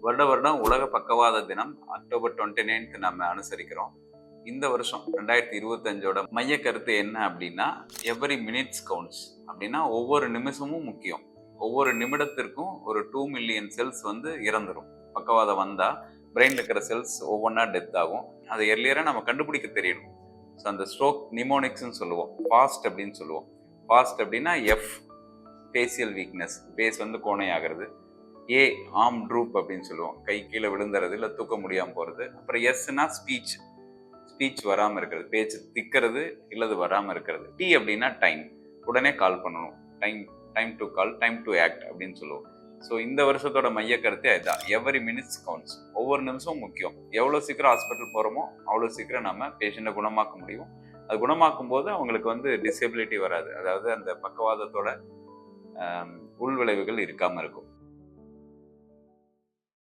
வருடம் உலக பக்கவாத தினம் அக்டோபர் 29 நம்ம அனுசரிக்கிறோம். இந்த வருஷம் 2025ஓட மைய கருத்து என்ன அப்படின்னா, எவரி மினிட்ஸ் கவுண்ட்ஸ். அப்படின்னா ஒவ்வொரு நிமிஷமும் முக்கியம். ஒவ்வொரு நிமிடத்திற்கும் ஒரு 2 மில்லியன் செல்ஸ் வந்து இறந்துரும். பக்கவாதம் வந்தா பிரெயின்ல இருக்கிற செல்ஸ் ஒவ்வொன்றா டெத் ஆகும். அதை எர்லியராக நம்ம கண்டுபிடிக்க தெரியணும். ஸோ அந்த ஸ்ட்ரோக் நிமோனிக்ஸ்ன்னு சொல்லுவோம், ஃபாஸ்ட் அப்படின்னு சொல்லுவோம். ஃபாஸ்ட் அப்படின்னா எஃப் ஃபேசியல் வீக்னஸ், ஃபேஸ் வந்து கோணை ஆகிறது. ஏ ஆர்ம் ட்ரூப் அப்படின்னு சொல்லுவோம், கை கீழே விழுந்துறது இல்லை தூக்க முடியாமல் போகிறது. அப்புறம் எஸ்னா ஸ்பீச், ஸ்பீச் வராமல் இருக்கிறது, பேச்சு திக்கிறது இல்லது வராமல் இருக்கிறது. டி அப்படின்னா டைம், உடனே கால் பண்ணணும், time time to call, time to act அப்படின்னு சொல்லுவோம். ஸோ இந்த வருஷத்தோட மைய கருத்தே அதுதான், எவரி மினிட்ஸ் கவுண்ட்ஸ். ஒவ்வொரு நிமிஷமும் முக்கியம். எவ்வளோ சீக்கிரம் ஹாஸ்பிட்டல் போகிறோமோ அவ்வளோ சீக்கிரம் நம்ம பேஷண்ட்டை குணமாக்க முடியும். அது குணமாக்கும் போது அவங்களுக்கு வந்து டிசேபிலிட்டி வராது, அதாவது அந்த பக்கவாதத்தோட உள்விளைவுகள் இருக்காமல் இருக்கும்.